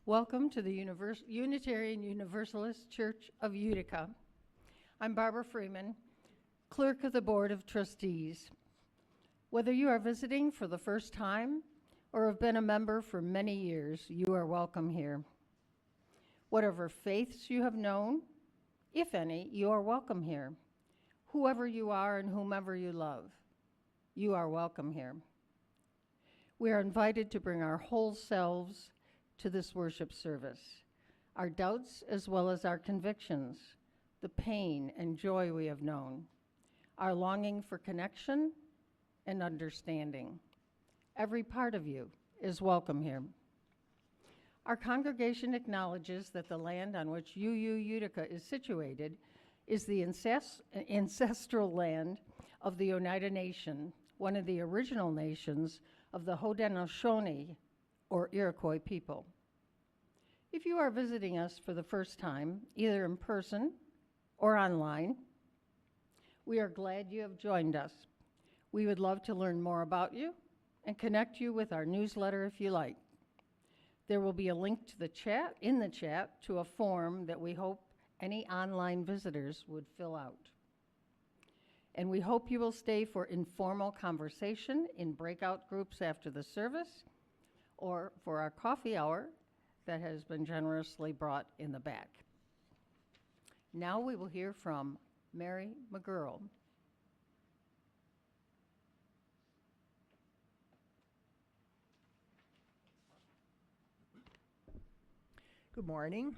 Welcome to the Unitarian Universalist Church of Utica. I'm Barbara Freeman, Clerk of the Board of Trustees. Whether you are visiting for the first time or have been a member for many years, you are welcome here. Whatever faiths you have known, if any, you are welcome here. Whoever you are and whomever you love, you are welcome here. We are invited to bring our whole selves to this worship service, our doubts as well as our convictions, the pain and joy we have known, our longing for connection and understanding. Every part of you is welcome here. Our congregation acknowledges that the land on which UU Utica is situated is the ancestral land of the Oneida Nation, one of the original nations of the Haudenosaunee, or Iroquois people. If you are visiting us for the first time, either in person or online, we are glad you have joined us. We would love to learn more about you and connect you with our newsletter if you like. There will be a link to the chat to a form that we hope any online visitors would fill out. And we hope you will stay for informal conversation in breakout groups after the service or for our coffee hour that has been generously brought in the back. Now we will hear from Mary McGurl. Good morning.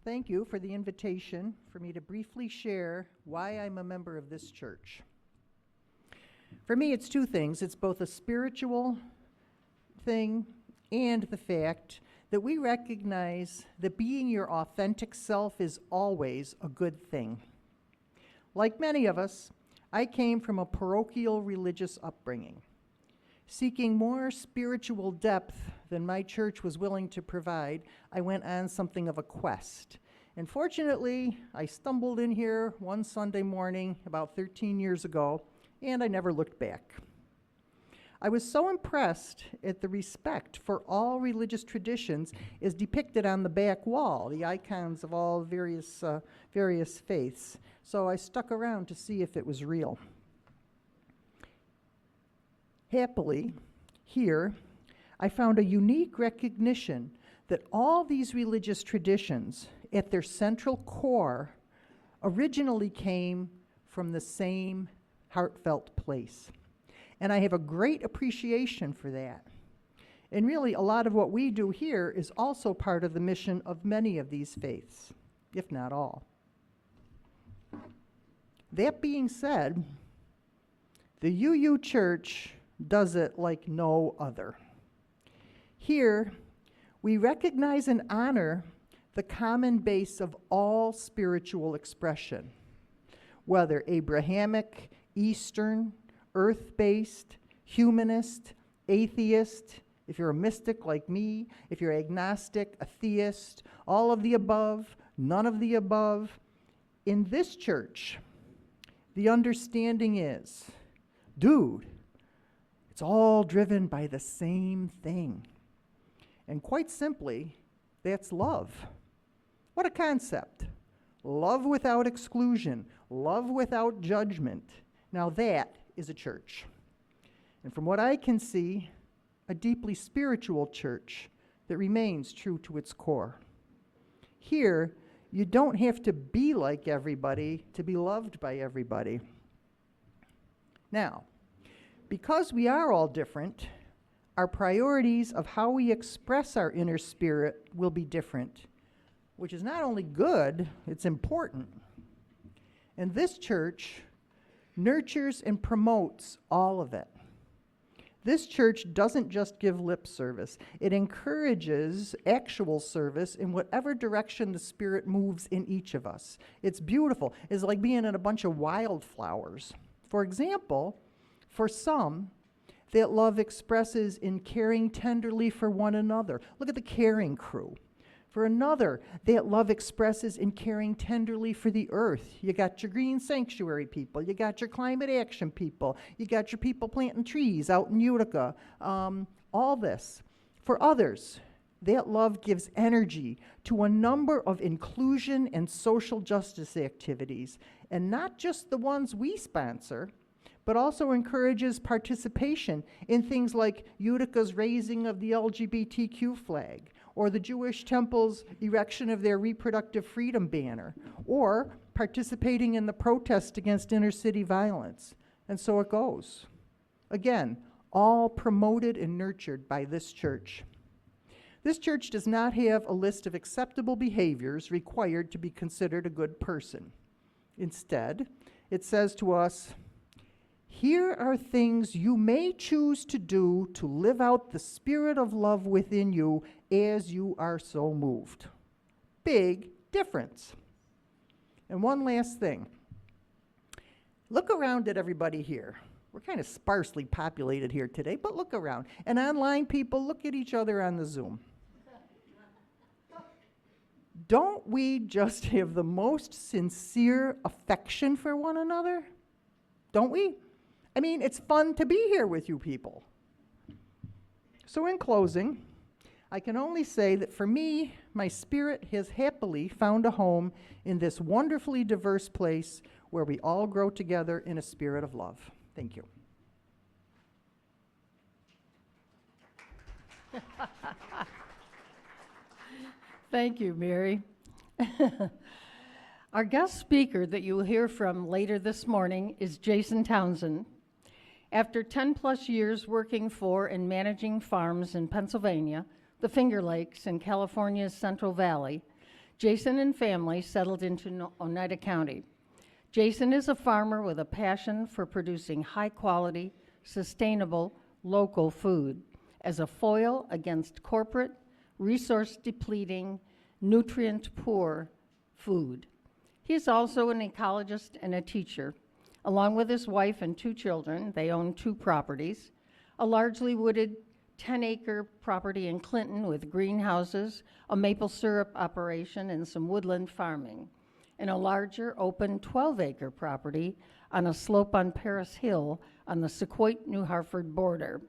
Thank you for the invitation for me to briefly share why I'm a member of this church. For me, it's two things. It's both a spiritual thing and the fact that we recognize that being your authentic self is always a good thing. Like many of us, I came from a parochial religious upbringing. Seeking more spiritual depth than my church was willing to provide, I went on something of a quest. And fortunately, I stumbled in here one Sunday morning about 13 years ago, and I never looked back. I was so impressed at the respect for all religious traditions as depicted on the back wall, the icons of all various faiths. So I stuck around to see if it was real. Happily, here, I found a unique recognition that all these religious traditions, at their central core, originally came from the same heartfelt place. And I have a great appreciation for that. And really, a lot of what we do here is also part of the mission of many of these faiths, if not all. That being said, the UU Church does it like no other. Here, we recognize and honor the common base of all spiritual expression, whether Abrahamic, Eastern, earth-based, humanist, atheist, if you're a mystic like me, if you're agnostic, a theist, all of the above, none of the above. In this church, the understanding is, dude, it's all driven by the same thing. And quite simply, that's love. What a concept. Love without exclusion, love without judgment. Now that is a church. And from what I can see, a deeply spiritual church that remains true to its core. Here, you don't have to be like everybody to be loved by everybody. Now, because we are all different, our priorities of how we express our inner spirit will be different, which is not only good, it's important. And this church nurtures and promotes all of it. This church doesn't just give lip service. It encourages actual service in whatever direction the Spirit moves in each of us. It's beautiful. It's like being in a bunch of wildflowers. For example, for some, that love expresses in caring tenderly for one another. Look at the caring crew. For another, that love expresses in caring tenderly for the earth. You got your green sanctuary people. You got your climate action people. You got your people planting trees out in Utica. All this. For others, That love gives energy to a number of inclusion and social justice activities, and not just the ones we sponsor, but also encourages participation in things like Utica's raising of the LGBTQ flag, or the Jewish temple's erection of their reproductive freedom banner, or participating in the protest against inner city violence. And so it goes. Again, all promoted and nurtured by this church. This church does not have a list of acceptable behaviors required to be considered a good person. Instead, it says to us, here are things you may choose to do to live out the spirit of love within you as you are so moved. Big difference. And one last thing. Look around at everybody here. We're kind of sparsely populated here today, but look around. And online people, look at each other on the Zoom. Don't we just have the most sincere affection for one another? Don't we? I mean, it's fun to be here with you people. So in closing, I can only say that for me, my spirit has happily found a home in this wonderfully diverse place where we all grow together in a spirit of love. Thank you. Thank you, Mary. Our guest speaker that you will hear from later this morning is Jason Townsend. After 10 plus years working for and managing farms in Pennsylvania, the Finger Lakes, and California's Central Valley, Jason and family settled into Oneida County. Jason is a farmer with a passion for producing high quality, sustainable, local food as a foil against corporate, resource depleting, nutrient poor food. He is also an ecologist and a teacher. Along with his wife and 2 children, they own 2 properties, a largely wooded 10-acre property in Clinton with greenhouses, a maple syrup operation, and some woodland farming, and a larger open 12-acre property on a slope on Paris Hill on the Sequoia-New Hartford border.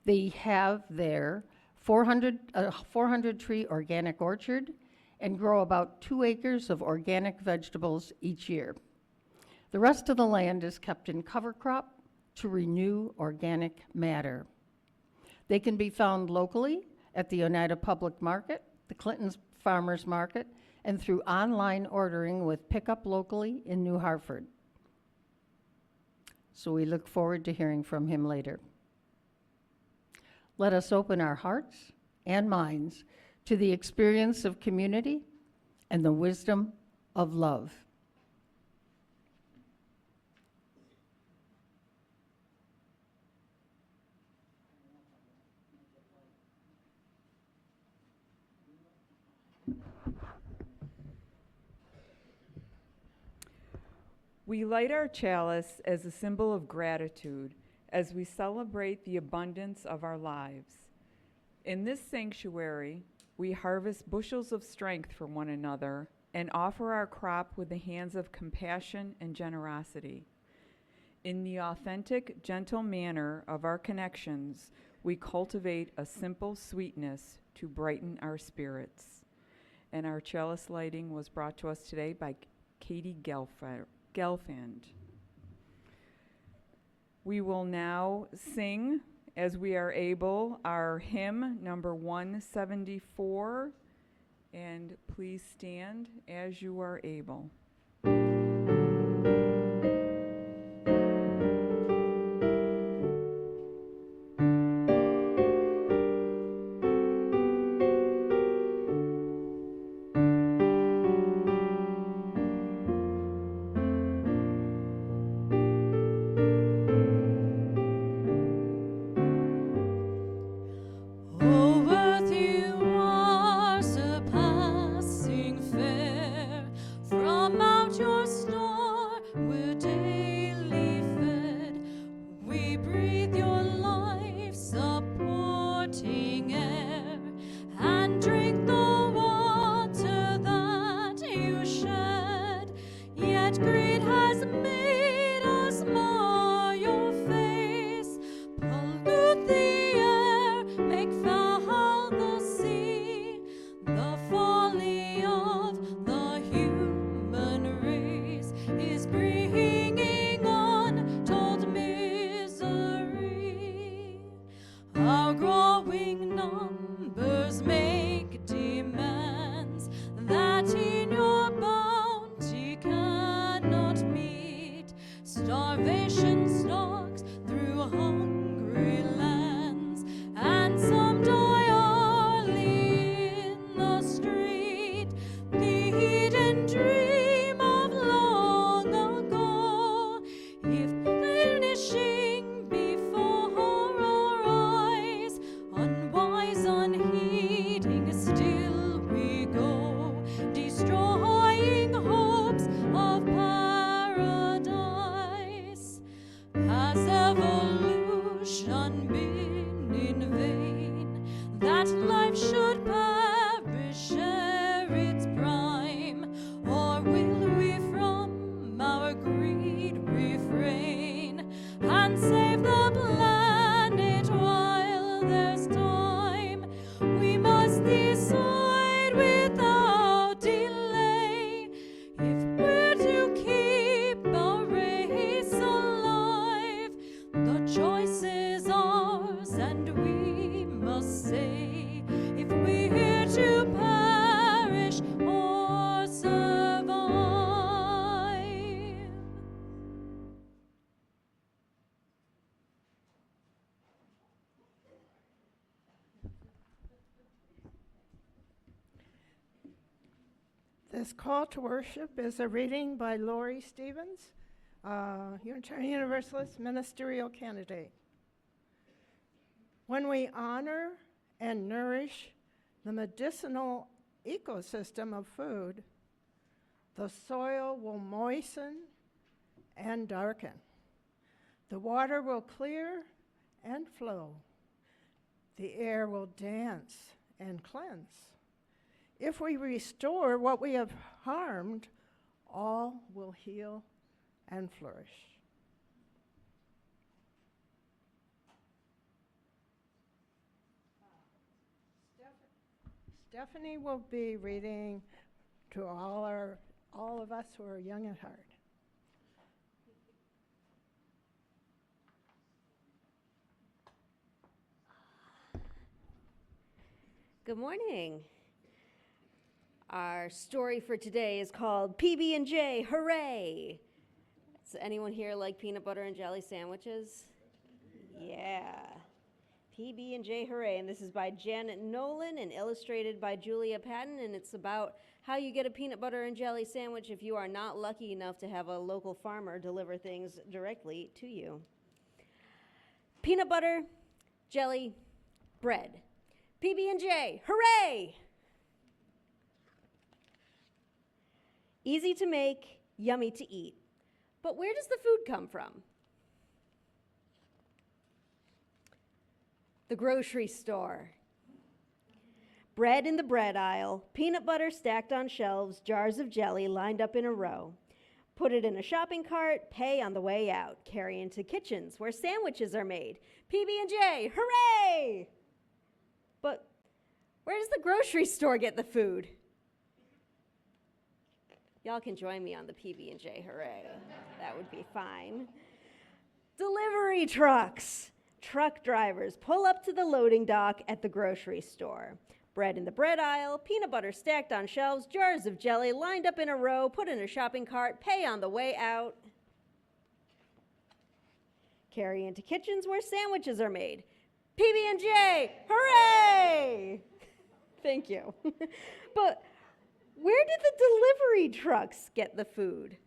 They have their 400-tree organic orchard and grow about 2 acres of organic vegetables each year. The rest of the land is kept in cover crop to renew organic matter. They can be found locally at the Oneida Public Market, the Clinton's Farmers Market, and through online ordering with pickup locally in New Hartford. So we look forward to hearing from him later. Let us open our hearts and minds to the experience of community and the wisdom of love. We light our chalice as a symbol of gratitude as we celebrate the abundance of our lives. In this sanctuary, we harvest bushels of strength for one another and offer our crop with the hands of compassion and generosity. In the authentic, gentle manner of our connections, we cultivate a simple sweetness to brighten our spirits. And our chalice lighting was brought to us today by Katie Gelfand. We will now sing, as we are able, our hymn number 174, and please stand as you are able. Oh, worthy was the passing fair from This call to worship is a reading by Lori Stevens, Unitarian Universalist ministerial candidate. When we honor and nourish the medicinal ecosystem of food, the soil will moisten and darken. The water will clear and flow. The air will dance and cleanse. If we restore what we have harmed, all will heal and flourish. Stephanie will be reading to all of us who are young at heart. Good morning. Our story for today is called PB&J Hooray! Does anyone here like peanut butter and jelly sandwiches? Yeah. PB&J Hooray, and this is by Janet Nolan and illustrated by Julia Patton, and it's about how you get a peanut butter and jelly sandwich if you are not lucky enough to have a local farmer deliver things directly to you. Peanut butter, jelly, bread. PB&J, hooray! Easy to make, yummy to eat. But where does the food come from? The grocery store. Bread in the bread aisle, peanut butter stacked on shelves, jars of jelly lined up in a row. Put it in a shopping cart, pay on the way out. Carry into kitchens where sandwiches are made. PB&J, hooray! But where does the grocery store get the food? Y'all can join me on the PB&J hooray. That would be fine. Delivery trucks. Truck drivers pull up to the loading dock at the grocery store. Bread in the bread aisle, peanut butter stacked on shelves, jars of jelly lined up in a row, put in a shopping cart, pay on the way out. Carry into kitchens where sandwiches are made. PB&J, hooray! Thank you. But where did the delivery trucks get the food?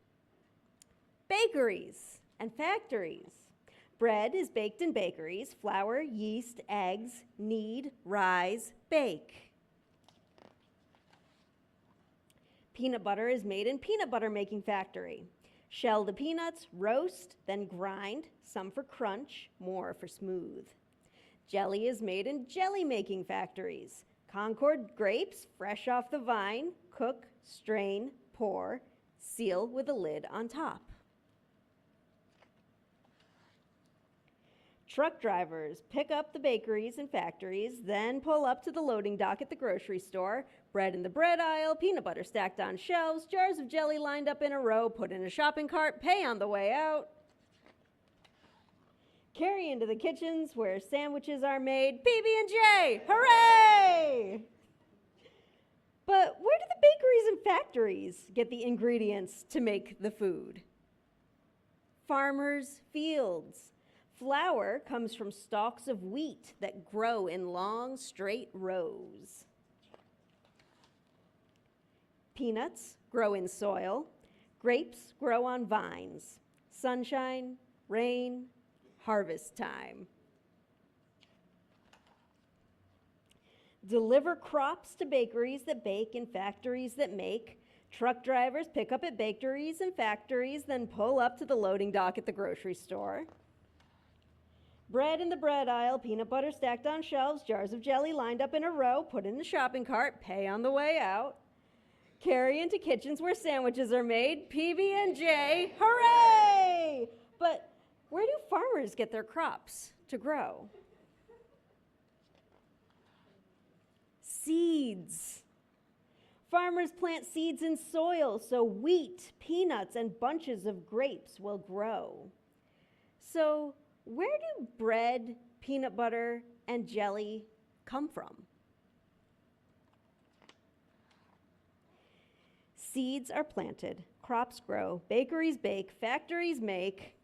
Bakeries and factories. Bread is baked in bakeries. Flour, yeast, eggs, knead, rise, bake. Peanut butter is made in peanut butter making factory. Shell the peanuts, roast, then grind, some for crunch, more for smooth. Jelly is made in jelly making factories. Concord grapes, fresh off the vine, cook, strain, pour, seal with a lid on top. Truck drivers pick up the bakeries and factories, then pull up to the loading dock at the grocery store. Bread in the bread aisle, peanut butter stacked on shelves, jars of jelly lined up in a row, put in a shopping cart, pay on the way out. Carry into the kitchens where sandwiches are made. PB&J, hooray! But where do the bakeries and factories get the ingredients to make the food? Farmers' fields. Flour comes from stalks of wheat that grow in long, straight rows. Peanuts grow in soil. Grapes grow on vines. Sunshine, rain, harvest time. Deliver crops to bakeries that bake and factories that make. Truck drivers pick up at bakeries and factories, then pull up to the loading dock at the grocery store. Bread in the bread aisle, peanut butter stacked on shelves, jars of jelly lined up in a row, put in the shopping cart, pay on the way out. Carry into kitchens where sandwiches are made. PB&J, hooray! But where do farmers get their crops to grow? Seeds. Farmers plant seeds in soil so wheat, peanuts, and bunches of grapes will grow. So where do bread, peanut butter, and jelly come from? Seeds are planted, crops grow, bakeries bake, factories make.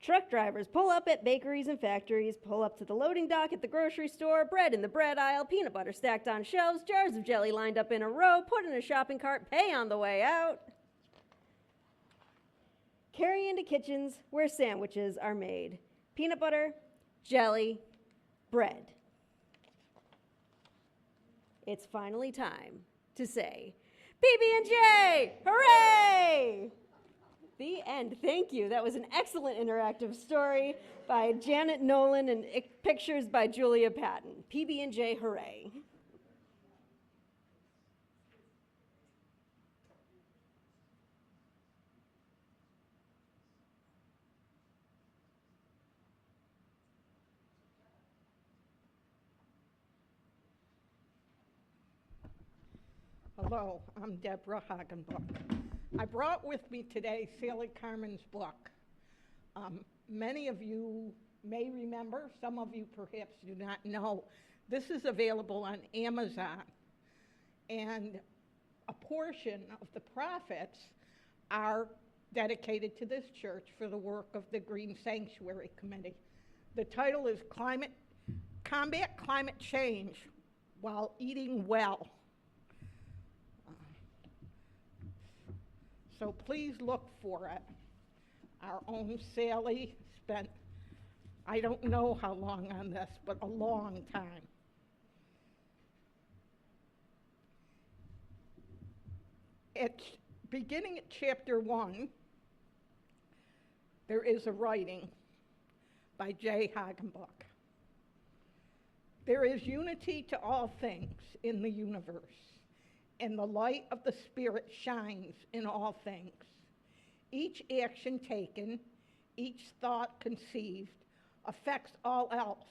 Truck drivers pull up at bakeries and factories, pull up to the loading dock at the grocery store, bread in the bread aisle, peanut butter stacked on shelves, jars of jelly lined up in a row, put in a shopping cart, pay on the way out. Carry into kitchens where sandwiches are made. Peanut butter, jelly, bread. It's finally time to say, PB&J, hooray! The end. Thank you. That was an excellent interactive story by Janet Nolan and pictures by Julia Patton. PB&J, hooray. Hello, I'm Deborah Hagenbuck. I brought with me today Sally Carmen's book. Many of you may remember, some of you perhaps do not know. This is available on Amazon, and a portion of the profits are dedicated to this church for the work of the Green Sanctuary Committee. The title is Combat Climate Change While Eating Well. So please look for it. Our own Sally spent, I don't know how long on this, but a long time. Beginning at chapter 1, there is a writing by J. Hagenbuck. There is unity to all things in the universe, and the light of the Spirit shines in all things. Each action taken, each thought conceived, affects all else,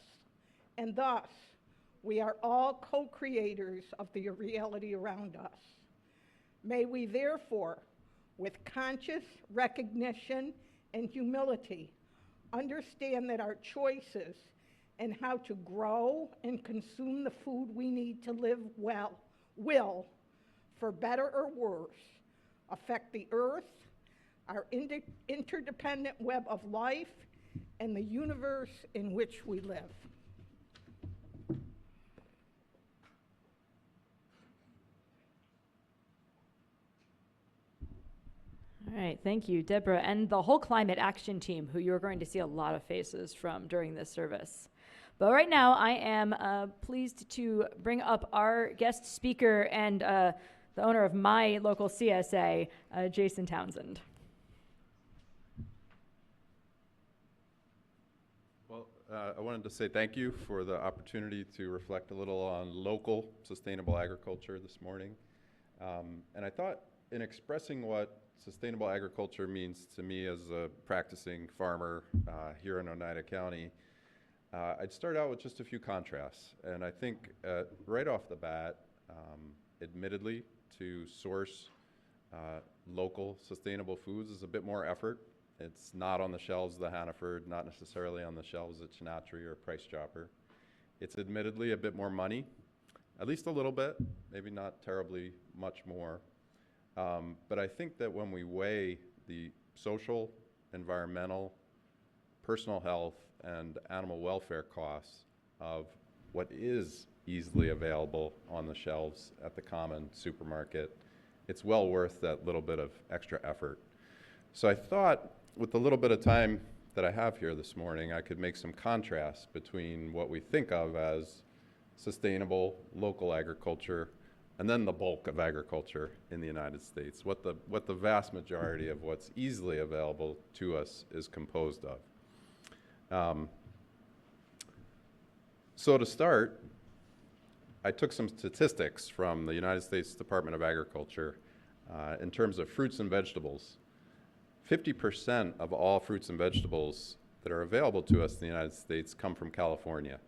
and thus we are all co-creators of the reality around us. May we therefore, with conscious recognition and humility, understand that our choices and how to grow and consume the food we need to live well will, for better or worse, affect the earth, our interdependent web of life, and the universe in which we live. All right, thank you, Deborah, and the whole climate action team, who you're going to see a lot of faces from during this service. But right now, I am pleased to bring up our guest speaker and the owner of my local CSA, Jason Townsend. Well, I wanted to say thank you for the opportunity to reflect a little on local sustainable agriculture this morning. And I thought in expressing what sustainable agriculture means to me as a practicing farmer here in Oneida County, I'd start out with just a few contrasts. And I think right off the bat, admittedly, to source local sustainable foods is a bit more effort. It's not on the shelves of the Hannaford, not necessarily on the shelves at Chinatry or Price Chopper. It's admittedly a bit more money, at least a little bit, maybe not terribly much more. But I think that when we weigh the social, environmental, personal health, and animal welfare costs of what is easily available on the shelves at the common supermarket, it's well worth that little bit of extra effort. So I thought with the little bit of time that I have here this morning, I could make some contrasts between what we think of as sustainable local agriculture and then the bulk of agriculture in the United States, what the vast majority of what's easily available to us is composed of. So to start, I took some statistics from the United States Department of Agriculture in terms of fruits and vegetables. 50% of all fruits and vegetables that are available to us in the United States come from California.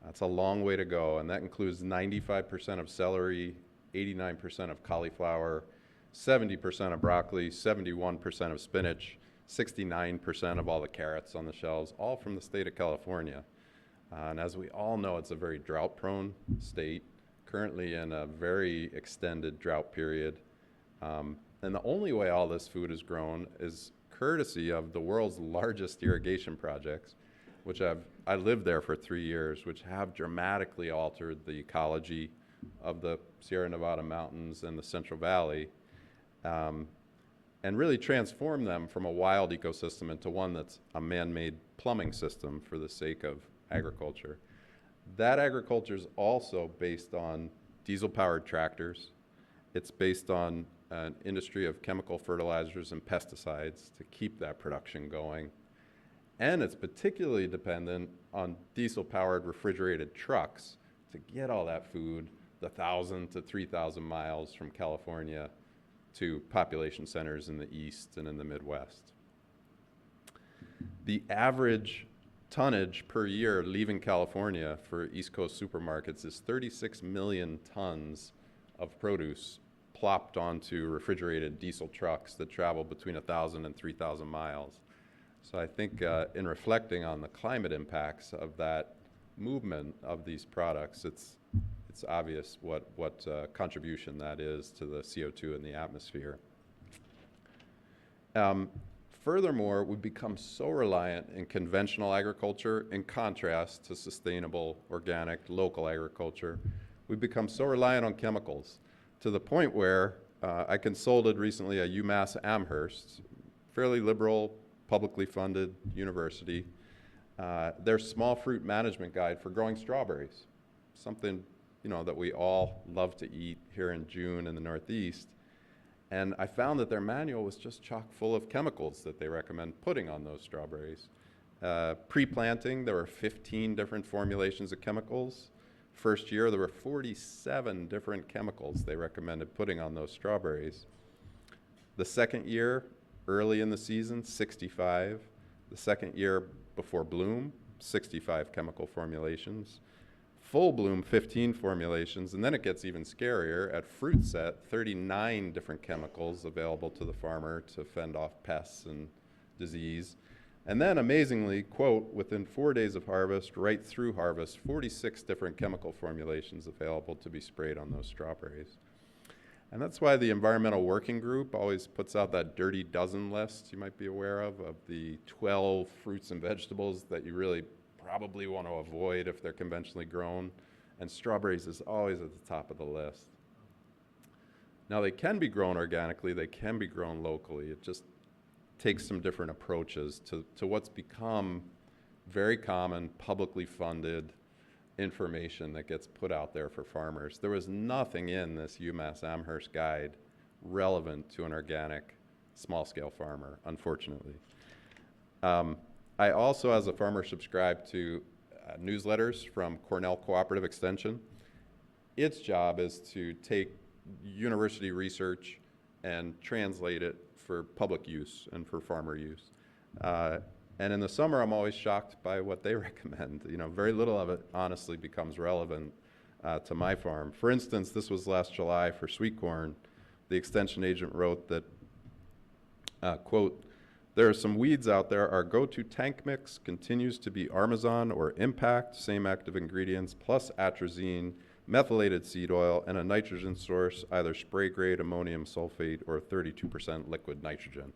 That's a long way to go, and that includes 95% of celery, 89% of cauliflower, 70% of broccoli, 71% of spinach, 69% of all the carrots on the shelves, all from the state of California. And as we all know, it's a very drought-prone state, currently in a very extended drought period. And the only way all this food is grown is courtesy of the world's largest irrigation projects, which I lived there for 3 years, which have dramatically altered the ecology of the Sierra Nevada mountains and the Central Valley, and really transformed them from a wild ecosystem into one that's a man-made plumbing system for the sake of agriculture. That agriculture is also based on diesel-powered tractors. It's based on an industry of chemical fertilizers and pesticides to keep that production going. And it's particularly dependent on diesel-powered refrigerated trucks to get all that food the 1,000 to 3,000 miles from California to population centers in the East and in the Midwest. The average tonnage per year leaving California for East Coast supermarkets is 36 million tons of produce plopped onto refrigerated diesel trucks that travel between 1,000 and 3,000 miles. So I think in reflecting on the climate impacts of that movement of these products, it's obvious what contribution that is to the CO2 in the atmosphere. Furthermore, we've become so reliant in conventional agriculture in contrast to sustainable, organic, local agriculture. We've become so reliant on chemicals to the point where I consulted recently at UMass Amherst, fairly liberal, publicly funded university, their small fruit management guide for growing strawberries, something that we all love to eat here in June in the Northeast. And I found that their manual was just chock full of chemicals that they recommend putting on those strawberries. Pre-planting, there were 15 different formulations of chemicals. First year, there were 47 different chemicals they recommended putting on those strawberries. The second year, early in the season, 65. The second year before bloom, 65 chemical formulations. Full bloom, 15 formulations, and then it gets even scarier. At fruit set, 39 different chemicals available to the farmer to fend off pests and disease. And then amazingly, quote, within 4 days of harvest, right through harvest, 46 different chemical formulations available to be sprayed on those strawberries. And that's why the Environmental Working Group always puts out that dirty dozen list you might be aware of the 12 fruits and vegetables that you really probably want to avoid if they're conventionally grown, and strawberries is always at the top of the list. Now, they can be grown organically, they can be grown locally. It just takes some different approaches to what's become very common, publicly funded information that gets put out there for farmers. There was nothing in this UMass Amherst guide relevant to an organic small-scale farmer, unfortunately. I also, as a farmer, subscribe to newsletters from Cornell Cooperative Extension. Its job is to take university research and translate it for public use and for farmer use. And in the summer, I'm always shocked by what they recommend. Very little of it honestly becomes relevant to my farm. For instance, this was last July for sweet corn. The extension agent wrote that, quote, "There are some weeds out there. Our go-to tank mix continues to be Armazon or Impact, same active ingredients, plus atrazine, methylated seed oil, and a nitrogen source, either spray-grade ammonium sulfate or 32% liquid nitrogen."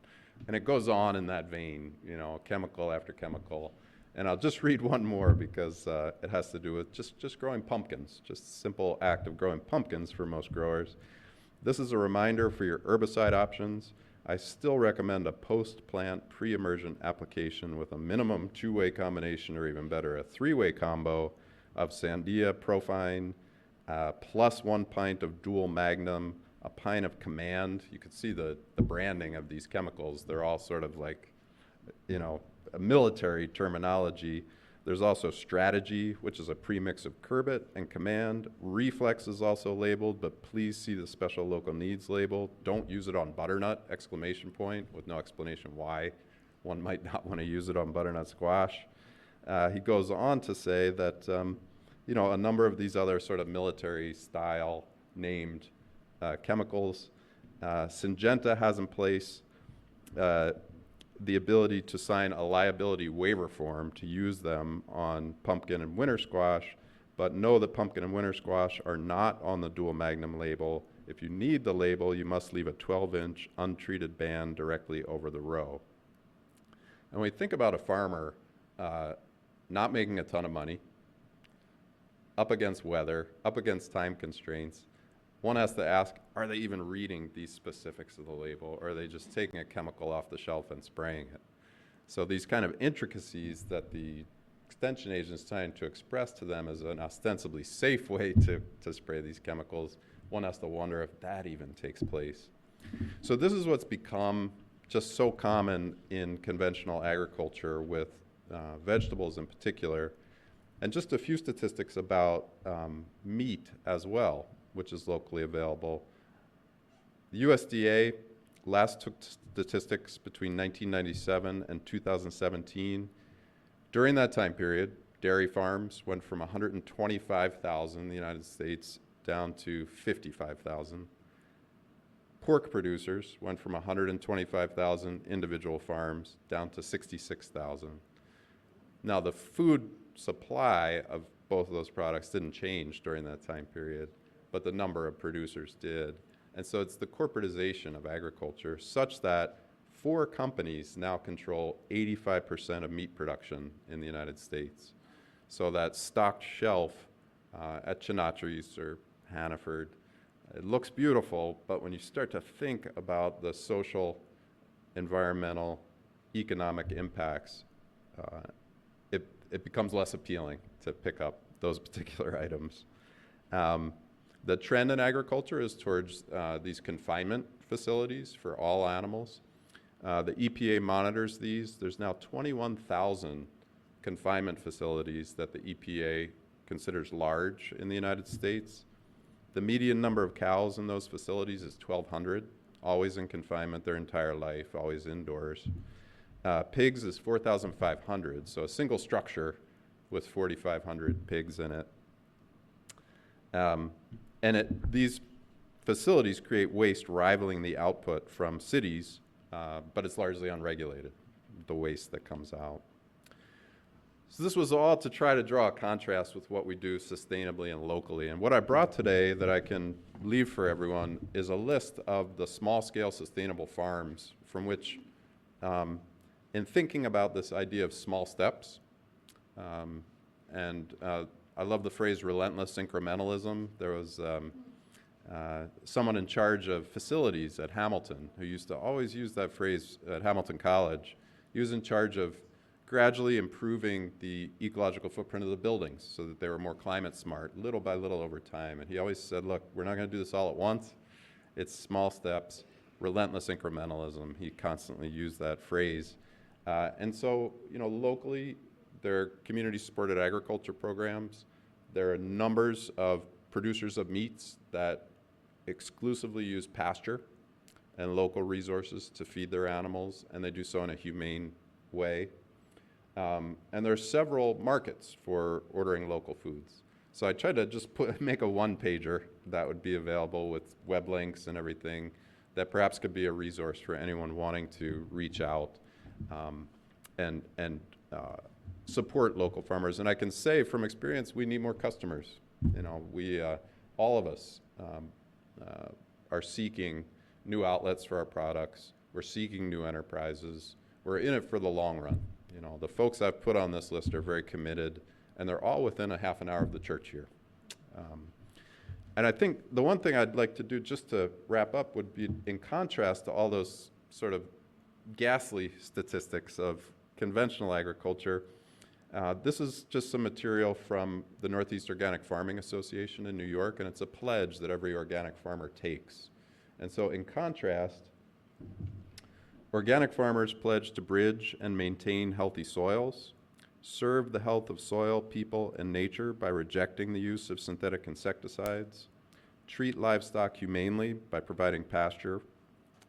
And it goes on in that vein, chemical after chemical. And I'll just read one more because it has to do with just growing pumpkins, just a simple act of growing pumpkins for most growers. "This is a reminder for your herbicide options. I still recommend a post-plant pre-emergent application with a minimum 2-way combination, or even better, a 3-way combo of Sandia Profine, plus 1 pint of Dual Magnum, a pint of Command." You could see the branding of these chemicals. They're all sort of like, a military terminology. There's also Strategy, which is a premix of Curbit and Command. Reflex is also labeled, but please see the special local needs label. Don't use it on butternut, exclamation point, with no explanation why one might not want to use it on butternut squash. He goes on to say that, a number of these other sort of military style named chemicals. Syngenta has in place the ability to sign a liability waiver form to use them on pumpkin and winter squash, but know that pumpkin and winter squash are not on the Dual Magnum label. If you need the label, you must leave a 12-inch untreated band directly over the row. And when we think about a farmer not making a ton of money, up against weather, up against time constraints, one has to ask, are they even reading these specifics of the label, or are they just taking a chemical off the shelf and spraying it? So these kind of intricacies that the extension agent is trying to express to them as an ostensibly safe way to spray these chemicals, one has to wonder if that even takes place. So this is what's become just so common in conventional agriculture with vegetables in particular. And just a few statistics about meat as well, which is locally available. The USDA last took statistics between 1997 and 2017. During that time period, dairy farms went from 125,000 in the United States down to 55,000. Pork producers went from 125,000 individual farms down to 66,000. Now, the food supply of both of those products didn't change during that time period, but the number of producers did. And so it's the corporatization of agriculture such that 4 companies now control 85% of meat production in the United States. So that stocked shelf at Chinatries or Hannaford, it looks beautiful, but when you start to think about the social, environmental, economic impacts, it becomes less appealing to pick up those particular items. The trend in agriculture is towards these confinement facilities for all animals. The EPA monitors these. There's now 21,000 confinement facilities that the EPA considers large in the United States. The median number of cows in those facilities is 1,200, always in confinement their entire life, always indoors. Pigs is 4,500, so a single structure with 4,500 pigs in it. These facilities create waste rivaling the output from cities, but it's largely unregulated, the waste that comes out. So this was all to try to draw a contrast with what we do sustainably and locally. And what I brought today that I can leave for everyone is a list of the small-scale sustainable farms from which, in thinking about this idea of small steps, I love the phrase relentless incrementalism. There was someone in charge of facilities at Hamilton who used to always use that phrase at Hamilton College. He was in charge of gradually improving the ecological footprint of the buildings so that they were more climate smart, little by little over time. And he always said, look, we're not going to do this all at once. It's small steps, relentless incrementalism. He constantly used that phrase. And so, locally, there are community-supported agriculture programs. There are numbers of producers of meats that exclusively use pasture and local resources to feed their animals, and they do so in a humane way. And there are several markets for ordering local foods. So I tried to just make a one-pager that would be available with web links and everything that perhaps could be a resource for anyone wanting to reach out and support local farmers. And I can say from experience, we need more customers. We, all of us are seeking new outlets for our products. We're seeking new enterprises. We're in it for the long run. The folks I've put on this list are very committed, and they're all within a half an hour of the church here. And I think the one thing I'd like to do just to wrap up would be, in contrast to all those sort of ghastly statistics of conventional agriculture, this is just some material from the Northeast Organic Farming Association in New York, and it's a pledge that every organic farmer takes. And so in contrast, organic farmers pledge to bridge and maintain healthy soils, serve the health of soil, people, and nature by rejecting the use of synthetic insecticides, treat livestock humanely by providing pasture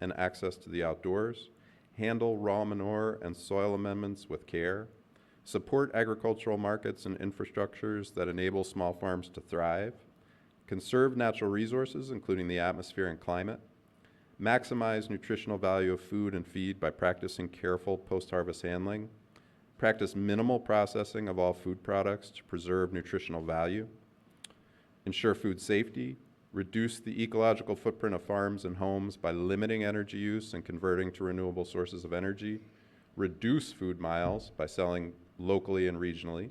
and access to the outdoors, handle raw manure and soil amendments with care, support agricultural markets and infrastructures that enable small farms to thrive, conserve natural resources, including the atmosphere and climate, maximize nutritional value of food and feed by practicing careful post-harvest handling, practice minimal processing of all food products to preserve nutritional value, ensure food safety, reduce the ecological footprint of farms and homes by limiting energy use and converting to renewable sources of energy, reduce food miles by selling locally and regionally,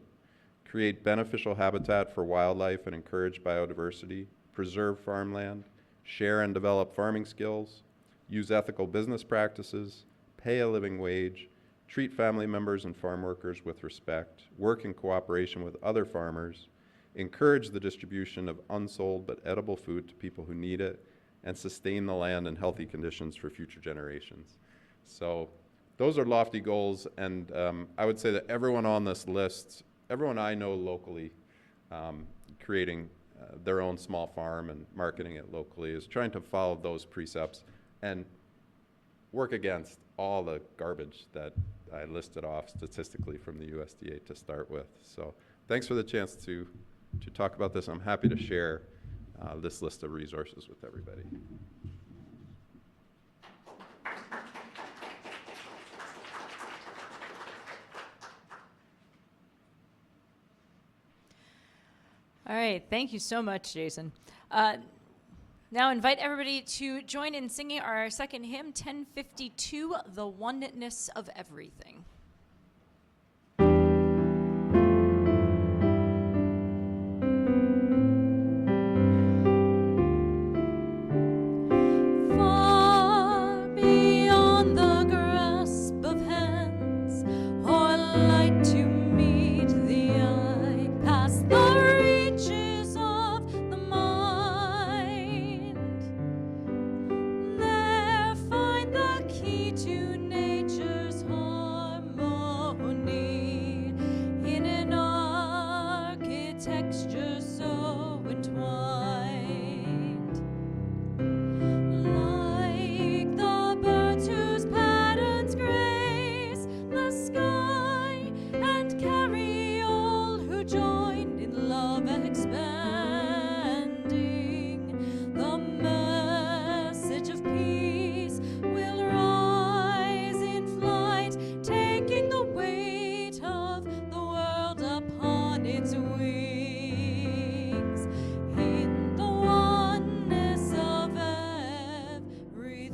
create beneficial habitat for wildlife and encourage biodiversity, preserve farmland, share and develop farming skills, use ethical business practices, pay a living wage, treat family members and farm workers with respect, work in cooperation with other farmers, encourage the distribution of unsold but edible food to people who need it, and sustain the land in healthy conditions for future generations. So those are lofty goals, and I would say that everyone on this list, everyone I know locally, creating their own small farm and marketing it locally, is trying to follow those precepts and work against all the garbage that I listed off statistically from the USDA to start with. So thanks for the chance to talk about this. I'm happy to share this list of resources with everybody. All right, thank you so much, Jason. Now invite everybody to join in singing our second hymn, 1052, The Oneness of Everything. Far beyond the grasp of hands, or light to meet the eye, past the reaches of the mind, there find the key to nature's harmony in an architecture so entwined. Like the birds whose patterns grace the sky and carry all who join in love expanding, the message of peace will rise in flight, taking the weight of the world upon its wings, in the oneness of everything.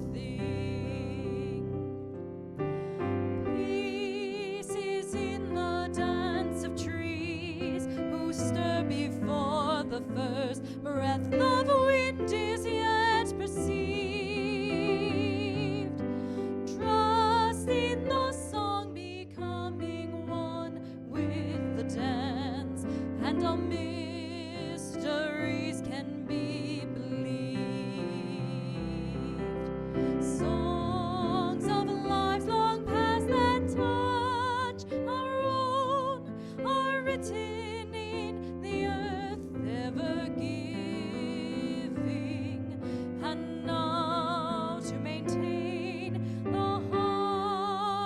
Peace is in the dance of trees who stir before the first breath of wind is yet perceived. Trust in the song becoming one with the dance, and all mysteries can be believed. Songs of lives long past that touch our own are written in the earth ever giving, and now to maintain the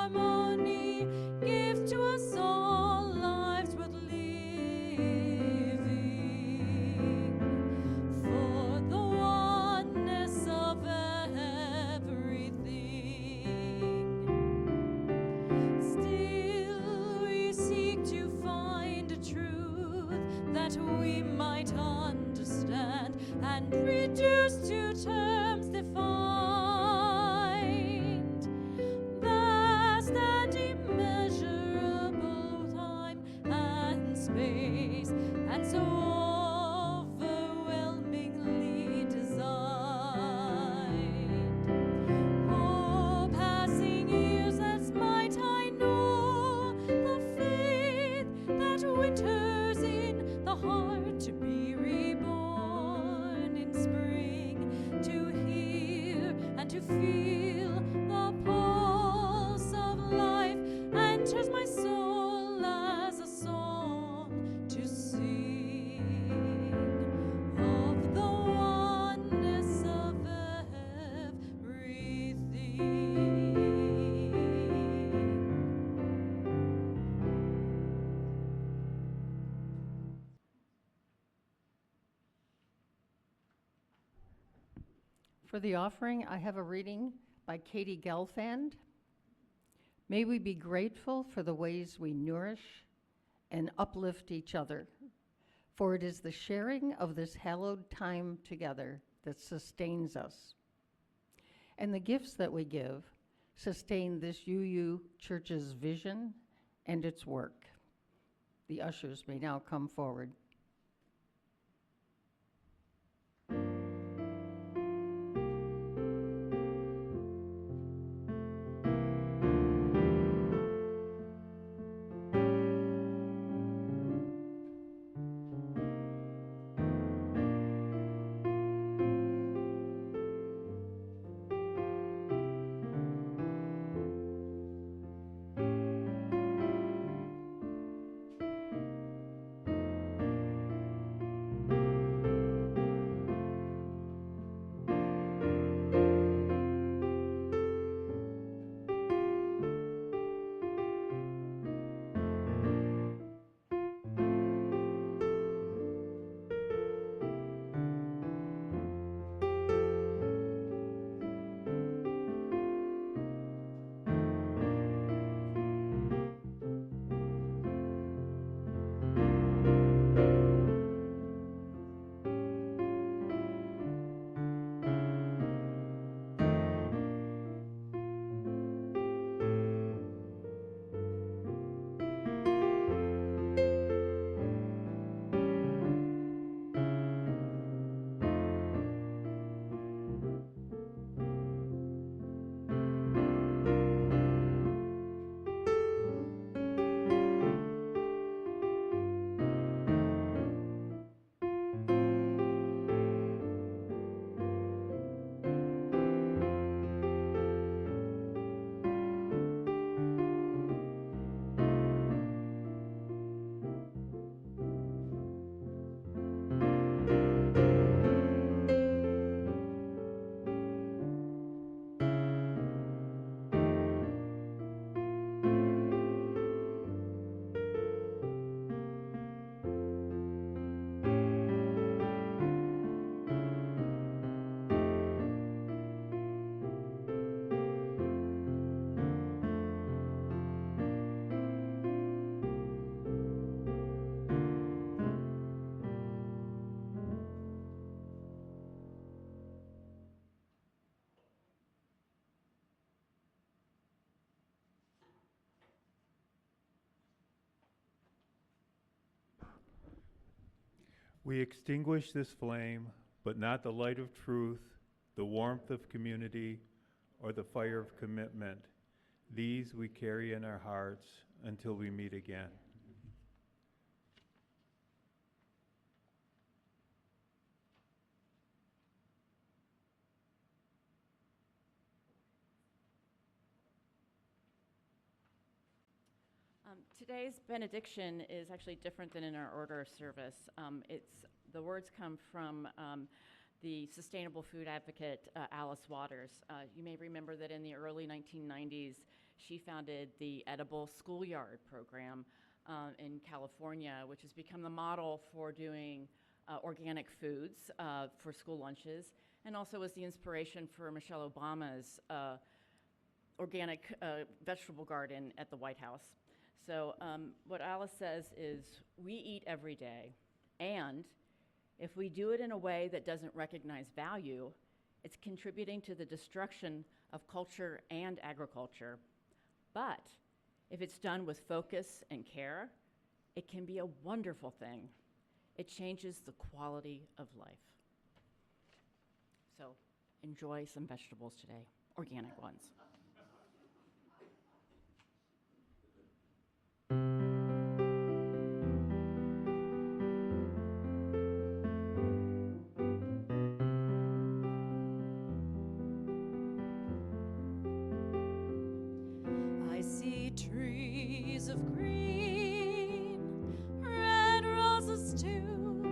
harmony, give to us all lives worth living, for the oneness of everything. Still we seek to find a truth that we might understand and reduce to terms defined, vast and immeasurable time and space, and so overwhelmingly designed. Oh, passing years, as might I know the faith that winters in the heart, to be reborn in spring, to hear and to feel the pulse of life, enters my soul as a song to sing of the oneness of everything. For the offering, I have a reading by Katie Gelfand. May we be grateful for the ways we nourish and uplift each other, for it is the sharing of this hallowed time together that sustains us. And the gifts that we give sustain this UU Church's vision and its work. The ushers may now come forward. We extinguish this flame, but not the light of truth, the warmth of community, or the fire of commitment. These we carry in our hearts until we meet again. Today's benediction is actually different than in our order of service. The words come from the sustainable food advocate Alice Waters. You may remember that in the early 1990s, she founded the Edible Schoolyard program in California, which has become the model for doing organic foods for school lunches, and also was the inspiration for Michelle Obama's organic vegetable garden at the White House. So what Alice says is, we eat every day, and if we do it in a way that doesn't recognize value, it's contributing to the destruction of culture and agriculture. But if it's done with focus and care, it can be a wonderful thing. It changes the quality of life. So enjoy some vegetables today, organic ones. Trees of green, red roses too.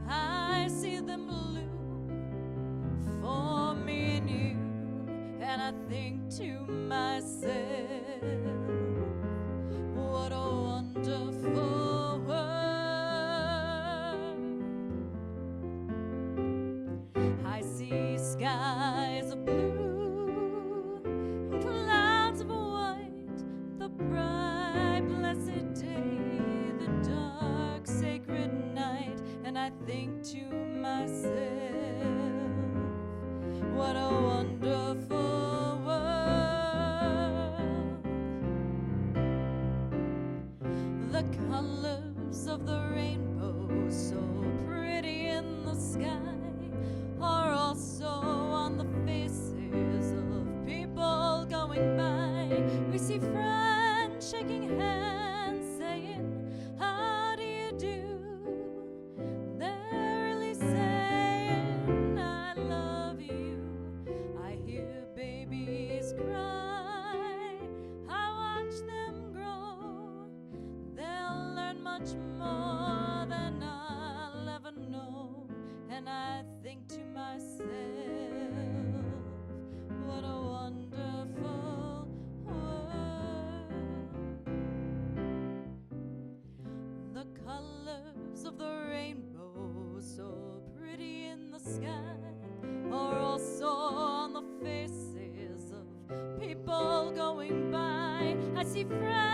I see them bloom for me and you, and I think to myself, what a wonderful world. I see skies of blue, clouds of white, the bright, blessed day, the dark, sacred night, and I think to myself, what a wonderful world. sky or also on the faces of people going by. I see friends